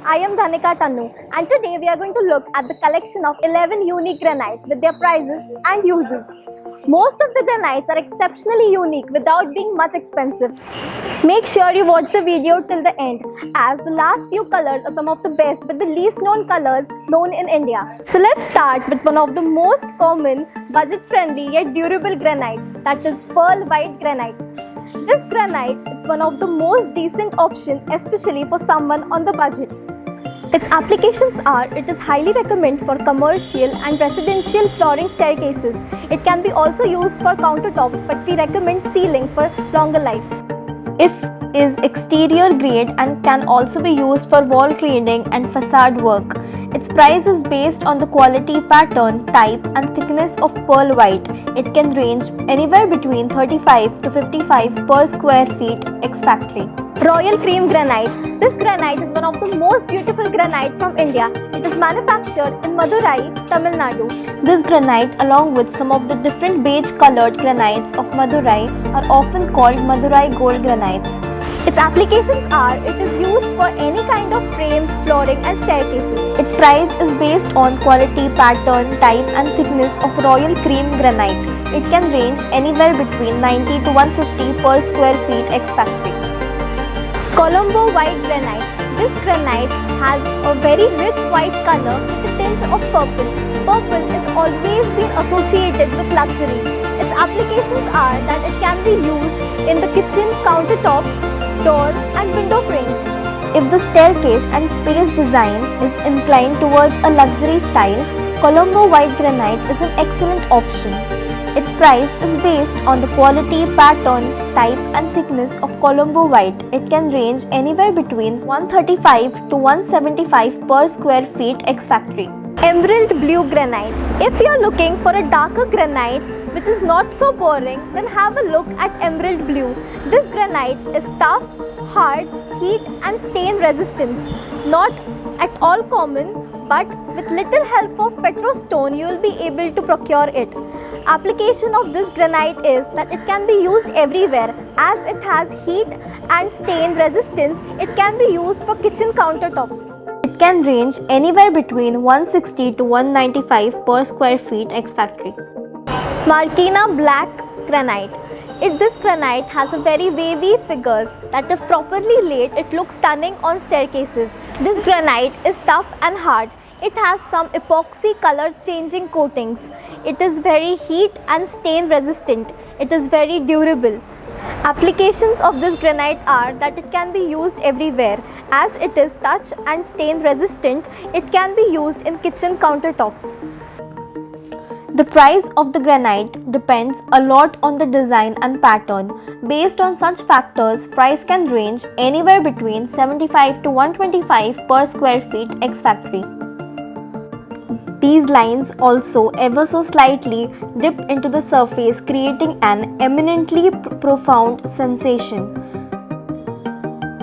I am Dhanika Tannu, and today we are going to look at the collection of 11 unique granites with their prices and uses. Most of the granites are exceptionally unique without being much expensive. Make sure you watch the video till the end, as the last few colors are some of the best but the least known colors known in India. So let's start with one of the most common, budget-friendly yet durable granite, that is pearl white granite. This granite is one of the most decent option, especially for someone on the budget. Its applications are: it is highly recommended for commercial and residential flooring staircases. It can be also used for countertops, but we recommend ceiling for longer life. It is exterior grade and can also be used for wall cleaning and facade work. Its price is based on the quality, pattern, type and thickness of pearl white. It can range anywhere between 35 to 55 per square feet ex-factory. Royal Cream Granite. This granite is one of the most beautiful granite from India. It is manufactured in Madurai, Tamil Nadu. This granite, along with some of the different beige colored granites of Madurai, are often called Madurai Gold granites. Its applications are: it is used for any kind of frames, flooring and staircases. Its price is based on quality, pattern, type and thickness of Royal Cream Granite. It can range anywhere between 90 to 150 per square feet ex-factory. Colombo White Granite. This granite has a very rich white color with a tinge of purple. Purple has always been associated with luxury. Its applications are that it can be used in the kitchen, countertops, door and window frames. If the staircase and space design is inclined towards a luxury style, Colombo White Granite is an excellent option. Its price is based on the quality, pattern, type and thickness of Colombo White. It can range anywhere between 135 to 175 per square feet ex-factory. Emerald Blue Granite. If you are looking for a darker granite which is not so boring, then have a look at Emerald Blue. This granite is tough, hard, heat and stain resistance. Not at all common, but with little help of Petrostone you will be able to procure it. Application of this granite is that it can be used everywhere. As it has heat and stain resistance, it can be used for kitchen countertops. It can range anywhere between 160 to 195 per square feet ex-factory. Marikina Black Granite. This granite has a very wavy figures that if properly laid, it looks stunning on staircases. This granite is tough and hard. It has some epoxy color changing coatings. It is very heat and stain resistant. It is very durable. Applications of this granite are that it can be used everywhere. As it is touch and stain resistant, it can be used in kitchen countertops. The price of the granite depends a lot on the design and pattern. Based on such factors, price can range anywhere between 75 to 125 per square feet ex-factory. These lines also ever so slightly dip into the surface, creating an eminently profound sensation.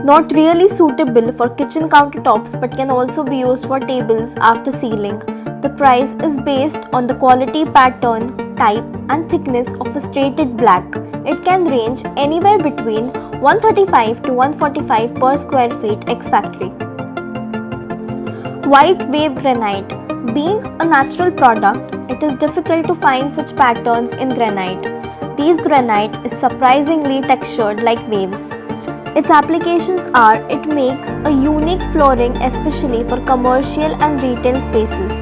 Not really suitable for kitchen countertops but can also be used for tables after sealing. The price is based on the quality, pattern, type and thickness of a straighted black. It can range anywhere between 135 to 145 per square feet ex-factory. White Wave Granite. Being a natural product, it is difficult to find such patterns in granite. These granite is surprisingly textured like waves. Its applications are: it makes a unique flooring especially for commercial and retail spaces.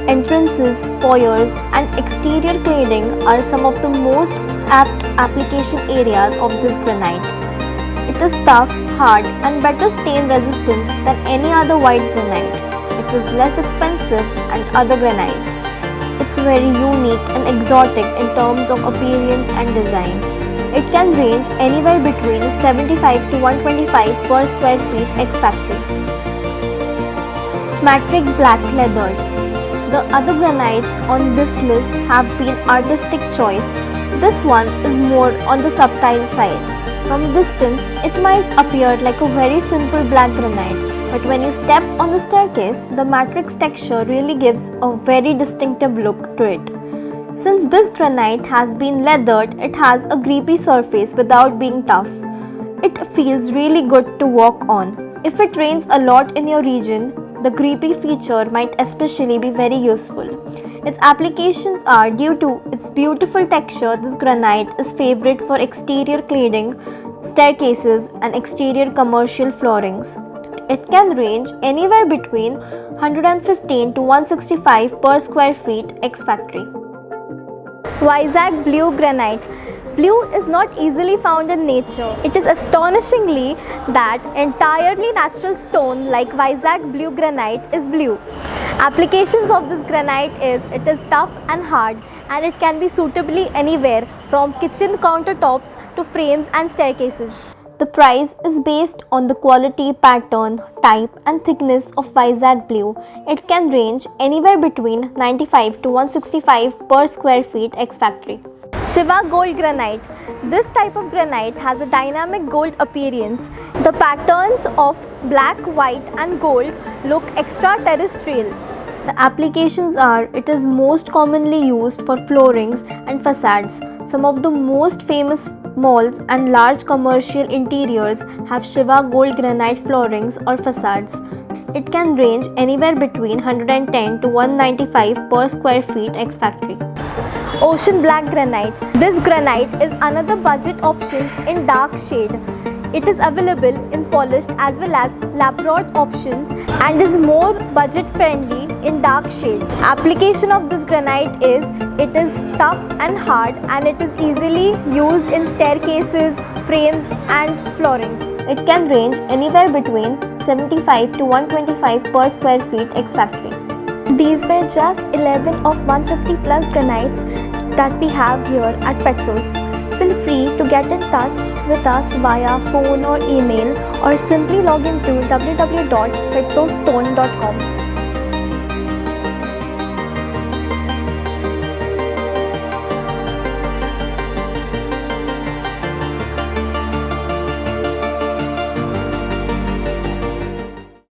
Entrances, foyers and exterior cladding are some of the most apt application areas of this granite. It is tough, hard and better stain resistance than any other white granite. It is less expensive than other granites. It's very unique and exotic in terms of appearance and design. It can range anywhere between 75 to 125 per square feet ex-factory. Matrix Black Leathered. The other granites on this list have been artistic choice. This one is more on the subtle side. From distance, it might appear like a very simple black granite, but when you step on the staircase, the matrix texture really gives a very distinctive look to it. Since this granite has been leathered, it has a grippy surface without being tough. It feels really good to walk on. If it rains a lot in your region, the creepy feature might especially be very useful. Its applications are due to its beautiful texture. This granite is favorite for exterior cladding, staircases and exterior commercial floorings. It can range anywhere between 115 to 165 per square feet ex-factory. Vizag Blue Granite. Blue is not easily found in nature. It is astonishingly that entirely natural stone like Vizag Blue Granite is blue. Applications of this granite is it is tough and hard, and it can be suitably anywhere from kitchen countertops to frames and staircases. The price is based on the quality, pattern, type and thickness of Vizag Blue. It can range anywhere between 95 to 165 per square feet ex-factory. Shiva Gold Granite. This type of granite has a dynamic gold appearance. The patterns of black, white and gold look extraterrestrial. The applications are it is most commonly used for floorings and facades. Some of the most famous malls and large commercial interiors have Shiva Gold Granite floorings or facades. It can range anywhere between 110 to 195 per square feet ex-factory. Ocean Black Granite. This granite is another budget option in dark shade. It is available in polished as well as labrador options and is more budget friendly in dark shades. Application of this granite is it is tough and hard, and it is easily used in staircases, frames and floorings. It can range anywhere between 75 to 125 per square feet ex-factory. These were just 11 of 150 plus granites that we have here at Petros. Feel free to get in touch with us via phone or email, or simply log into www.petrosstone.com.